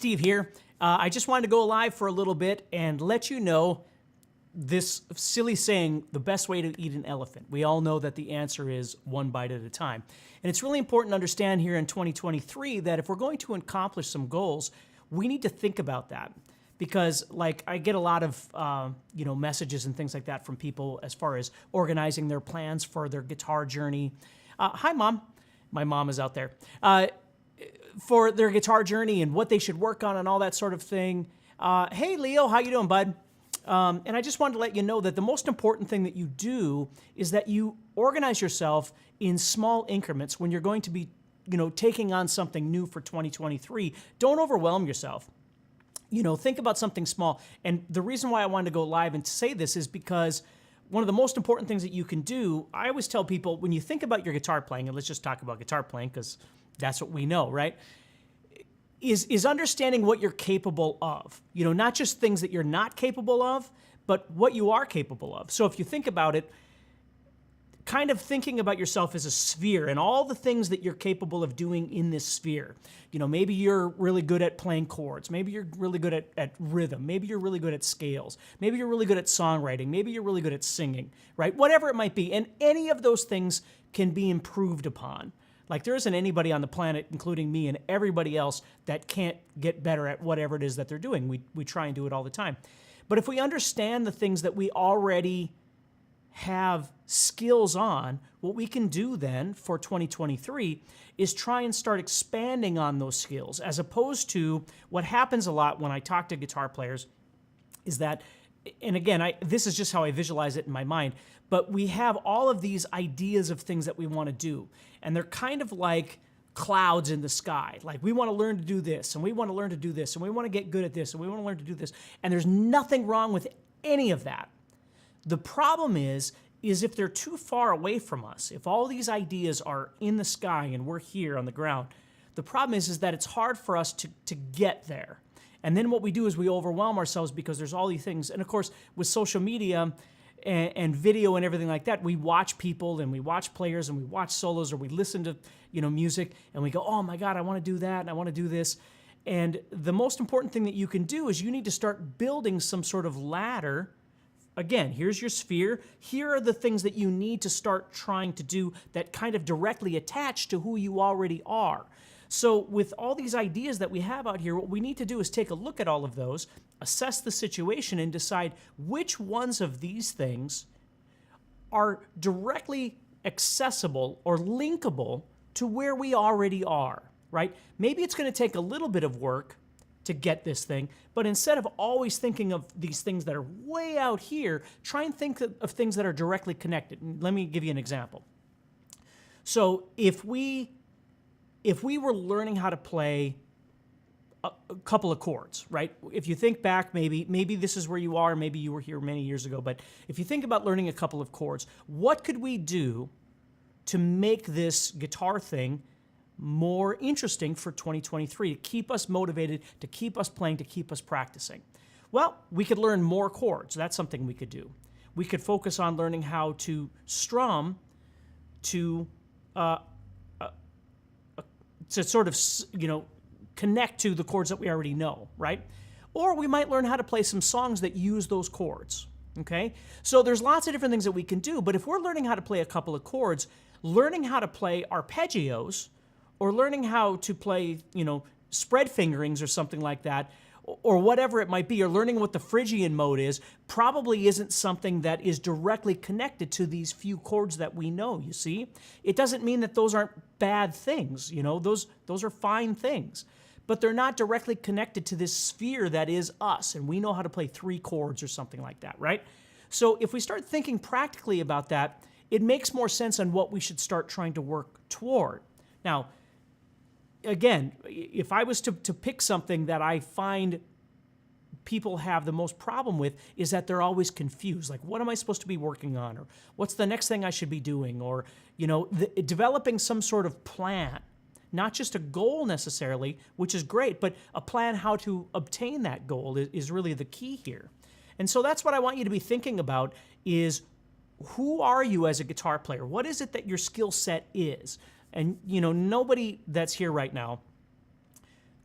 Steve here. I just wanted to go live for a little bit and let you know this silly saying, the best way to eat an elephant. We all know that the answer is one bite at a time. And it's really important to understand here in 2023 that if we're going to accomplish some goals, we need to think about that. Because like I get a lot of messages and things like that from people as far as organizing their plans for their guitar journey. Hi, Mom. My mom is out there. For their guitar journey and what they should work on and all that sort of thing. Hey, Leo, how you doing, bud? And I just wanted to let you know that the most important thing that you do is that you organize yourself in small increments when you're going to be, taking on something new for 2023. Don't overwhelm yourself. Think about something small. And the reason why I wanted to go live and to say this is because one of the most important things that you can do, I always tell people, when you think about your guitar playing, and let's just talk about guitar playing because that's what we know, right? Is understanding what you're capable of. Not just things that you're not capable of, but what you are capable of. So if you think about it, kind of thinking about yourself as a sphere and all the things that you're capable of doing in this sphere. Maybe you're really good at playing chords. Maybe you're really good at rhythm. Maybe you're really good at scales. Maybe you're really good at songwriting. Maybe you're really good at singing, right? Whatever it might be. And any of those things can be improved upon. Like there isn't anybody on the planet, including me and everybody else, that can't get better at whatever it is that they're doing. We try and do it all the time. But if we understand the things that we already have skills on, what we can do then for 2023 is try and start expanding on those skills, as opposed to what happens a lot when I talk to guitar players is that, and again, this is just how I visualize it in my mind, but we have all of these ideas of things that we want to do, and they're kind of like clouds in the sky. Like we want to learn to do this, and we want to learn to do this, and we want to get good at this, and we want to learn to do this, and there's nothing wrong with any of that. The problem is if they're too far away from us, if all these ideas are in the sky and we're here on the ground, the problem is that it's hard for us to get there. And then what we do is we overwhelm ourselves because there's all these things. And of course, with social media and video and everything like that, we watch people and we watch players and we watch solos or we listen to music and we go, oh my God, I want to do that and I want to do this. And the most important thing that you can do is you need to start building some sort of ladder. Again, here's your sphere. Here are the things that you need to start trying to do that kind of directly attach to who you already are. So with all these ideas that we have out here, what we need to do is take a look at all of those, assess the situation, and decide which ones of these things are directly accessible or linkable to where we already are, right? Maybe it's going to take a little bit of work to get this thing, but instead of always thinking of these things that are way out here, try and think of things that are directly connected. And let me give you an example. So if we were learning how to play a couple of chords, right? If you think back, maybe this is where you are, maybe you were here many years ago, but if you think about learning a couple of chords, what could we do to make this guitar thing more interesting for 2023, to keep us motivated, to keep us playing, to keep us practicing? Well, we could learn more chords. That's something we could do. We could focus on learning how to strum to sort of, connect to the chords that we already know, right? Or we might learn how to play some songs that use those chords, okay? So there's lots of different things that we can do, but if we're learning how to play a couple of chords, learning how to play arpeggios or learning how to play, spread fingerings or something like that, or whatever it might be, or learning what the Phrygian mode is, probably isn't something that is directly connected to these few chords that we know, you see? It doesn't mean that those aren't bad things, those are fine things, but they're not directly connected to this sphere that is us, and we know how to play 3 chords or something like that, right? So if we start thinking practically about that, it makes more sense on what we should start trying to work toward. Now, again, if I was to pick something that I find people have the most problem with is that they're always confused. Like, what am I supposed to be working on? Or what's the next thing I should be doing? Or, developing some sort of plan, not just a goal necessarily, which is great, but a plan how to obtain that goal is really the key here. And so that's what I want you to be thinking about is, who are you as a guitar player? What is it that your skill set is? And, nobody that's here right now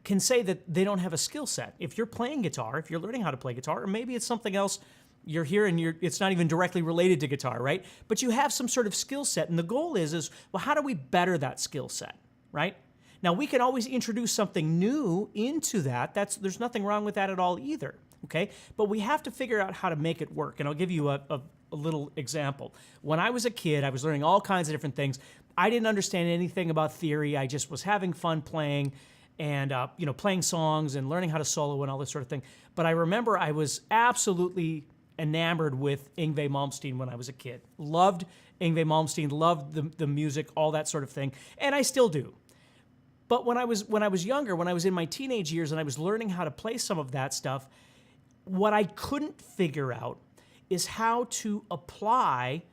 can say that they don't have a skill set. If you're playing guitar, if you're learning how to play guitar, or maybe it's something else, you're here and it's not even directly related to guitar, right? But you have some sort of skill set, and the goal is, well, how do we better that skill set, right? Now, we can always introduce something new into that. There's nothing wrong with that at all either, okay? But we have to figure out how to make it work, and I'll give you a little example. When I was a kid, I was learning all kinds of different things. I didn't understand anything about theory. I just was having fun playing and playing songs and learning how to solo and all this sort of thing. But I remember I was absolutely enamored with Yngwie Malmsteen when I was a kid. Loved Yngwie Malmsteen, loved the music, all that sort of thing, and I still do. But when I was younger, when I was in my teenage years and I was learning how to play some of that stuff, what I couldn't figure out is how to apply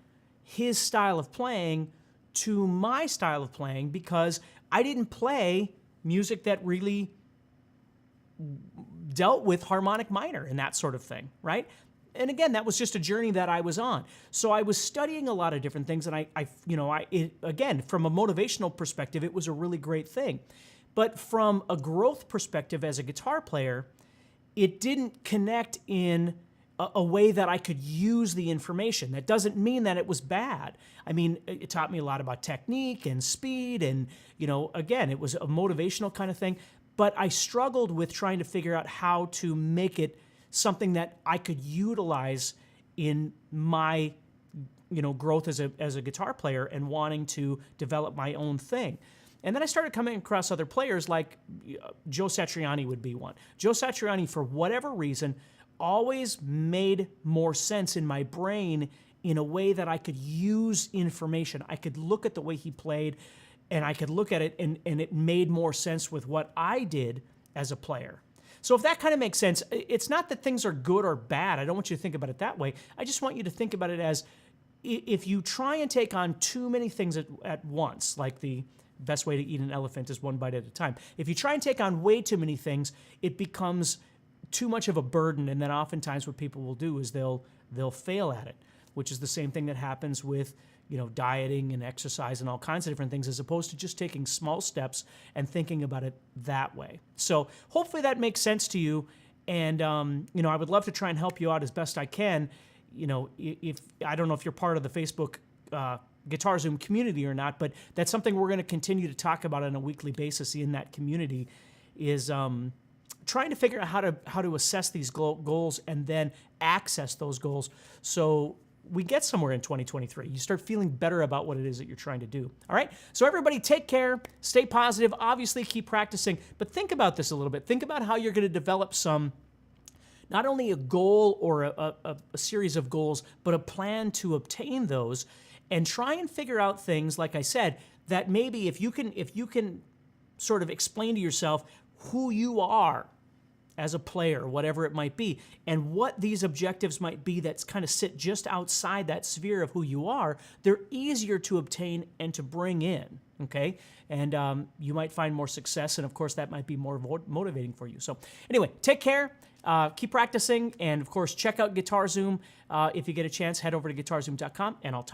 his style of playing to my style of playing, because I didn't play music that really dealt with harmonic minor and that sort of thing, right? And again, that was just a journey that I was on. So I was studying a lot of different things, and again, from a motivational perspective, it was a really great thing. But from a growth perspective as a guitar player, it didn't connect in a way that I could use the information. That doesn't mean that it was bad. I mean, it taught me a lot about technique and speed, and, again, it was a motivational kind of thing. But I struggled with trying to figure out how to make it something that I could utilize in my, growth as a guitar player and wanting to develop my own thing. And then I started coming across other players like Joe Satriani would be one. Joe Satriani, for whatever reason, always made more sense in my brain in a way that I could use information. I could look at the way he played, and I could look at it, and it made more sense with what I did as a player. So if that kind of makes sense, it's not that things are good or bad. I don't want you to think about it that way. I just want you to think about it as, if you try and take on too many things at once, like the best way to eat an elephant is one bite at a time. If you try and take on way too many things, it becomes too much of a burden, and then oftentimes what people will do is they'll fail at it, which is the same thing that happens with dieting and exercise and all kinds of different things, as opposed to just taking small steps and thinking about it that way. So hopefully that makes sense to you, and I would love to try and help you out as best I can. If I don't know if you're part of the Facebook Guitar Zoom community or not, but that's something we're going to continue to talk about on a weekly basis in that community, is trying to figure out how to assess these goals and then access those goals, so we get somewhere in 2023. You start feeling better about what it is that you're trying to do. All right? So everybody, take care, stay positive, obviously keep practicing, but think about this a little bit. Think about how you're going to develop not only a goal or a series of goals, but a plan to obtain those, and try and figure out things, like I said, that maybe if you can sort of explain to yourself who you are as a player, whatever it might be, and what these objectives might be that kind of sit just outside that sphere of who you are, they're easier to obtain and to bring in, okay? And you might find more success, and of course that might be more motivating for you. So anyway, take care, keep practicing, and of course check out Guitar Zoom. If you get a chance, head over to guitarzoom.com, and I'll talk